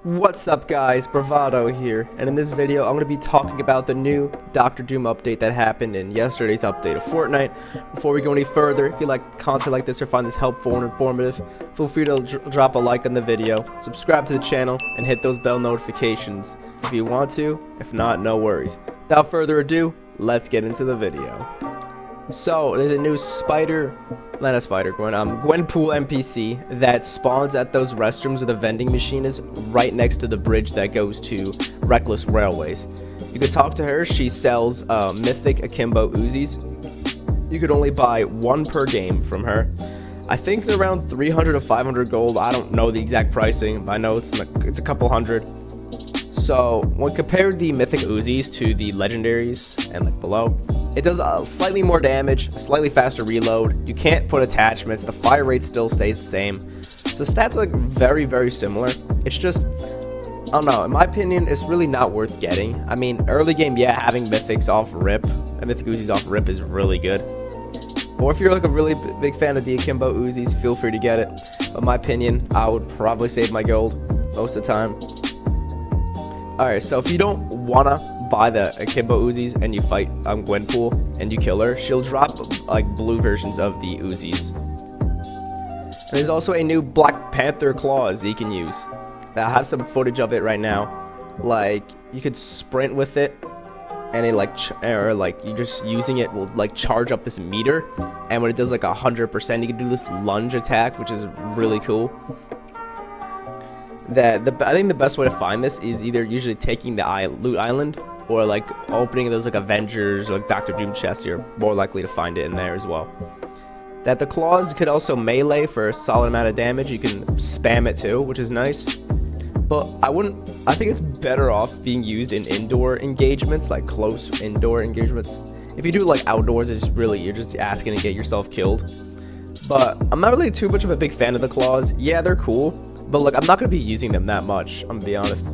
What's up guys, Bravado here, and in this video I'm going to be talking about the new Dr. Doom update that happened in yesterday's update of Fortnite. Before we go any further, if you like content like this or find this helpful and informative, feel free to drop a like on the video, subscribe to the channel, and hit those bell notifications if you want to. If not, no worries. Without further ado, let's get into the video. So, there's a new Gwenpool NPC that spawns at those restrooms where the vending machine is, right next to the bridge that goes to Reckless Railways. You could talk to her. She sells mythic akimbo Uzis. You could only buy one per game from her. I think they're around 300 to 500 gold. I don't know the exact pricing, but I know it's a couple hundred. So when compared the mythic Uzis to the legendaries and below, it does slightly more damage, a slightly faster reload. You can't put attachments. The fire rate still stays the same. So stats are very, very similar. It's just, I don't know, in my opinion, it's really not worth getting. I mean, early game, yeah, having mythics off rip, and mythic Uzis off rip is really good. Or if you're like a really big fan of the akimbo Uzis, feel free to get it. But in my opinion, I would probably save my gold most of the time. Alright, so if you don't wanna buy the akimbo Uzis and you fight Gwenpool and you kill her, she'll drop like blue versions of the Uzis. And there's also a new Black Panther claws that you can use. I have some footage of it right now. Like, you could sprint with it, and it you just using it will like charge up this meter, and when it does like 100%, you can do this lunge attack, which is really cool. I think the best way to find this is either usually taking the loot island, or like opening those like Avengers or like Dr. Doom chests. You're more likely to find it in there as well. That the claws could also melee for a solid amount of damage. You can spam it too, which is nice. But I think it's better off being used in indoor engagements, like close indoor engagements. If you do like outdoors, you're just asking to get yourself killed. But I'm not really too much of a big fan of the claws. Yeah, they're cool, but like I'm not gonna be using them that much, I'm gonna be honest.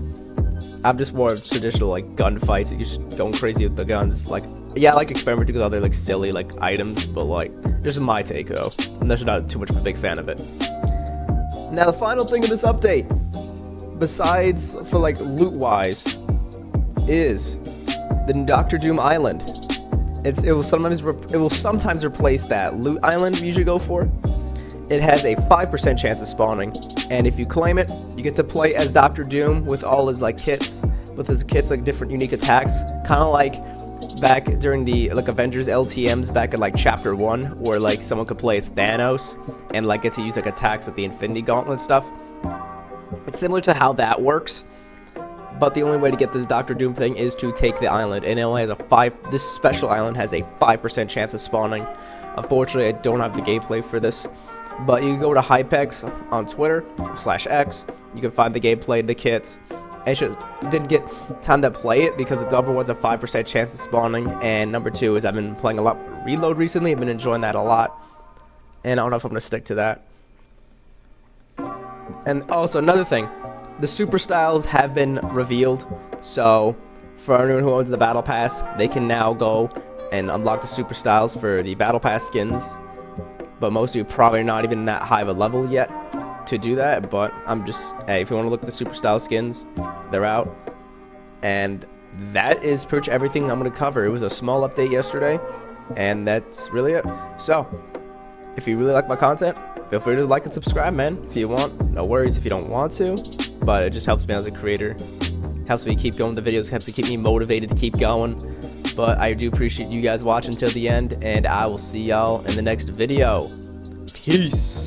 I'm just more traditional like gunfights. You're just going crazy with the guns. Like, yeah, I like experimenting with other like silly like items, but like just my take though. I'm just not too much of a big fan of it. Now the final thing in this update, besides for like loot wise, is the Dr. Doom Island. It will sometimes replace that loot island we usually go for. It has a 5% chance of spawning, and if you claim it, you get to play as Dr. Doom with all his like kits, like different unique attacks, kind of like back during the like Avengers LTMs back in like chapter 1, where like someone could play as Thanos and like get to use like attacks with the Infinity Gauntlet stuff. It's similar to how that works, but the only way to get this Dr. Doom thing is to take the island, and it only has this special island has a 5% chance of spawning. Unfortunately, I don't have the gameplay for this, but you can go to Hypex on Twitter /X. You can find the gameplay, the kits. I just didn't get time to play it because the number one's a 5% chance of spawning, and number two is I've been playing a lot Reload recently. I've been enjoying that a lot, and I don't know if I'm gonna stick to that. And also another thing, the super styles have been revealed, so for anyone who owns the battle pass, they can now go and unlock the super styles for the battle pass skins. But most of you probably not even that high of a level yet to do that, but hey, if you want to look at the super style skins, they're out. And that is pretty much everything I'm going to cover. It was a small update yesterday, and that's really it. So if you really like my content, feel free to like and subscribe, man. If you want, no worries if you don't want to, but it just helps me as a creator. Helps me keep going with the videos, helps me keep me motivated to keep going. But I do appreciate you guys watching till the end, and I will see y'all in the next video. Peace.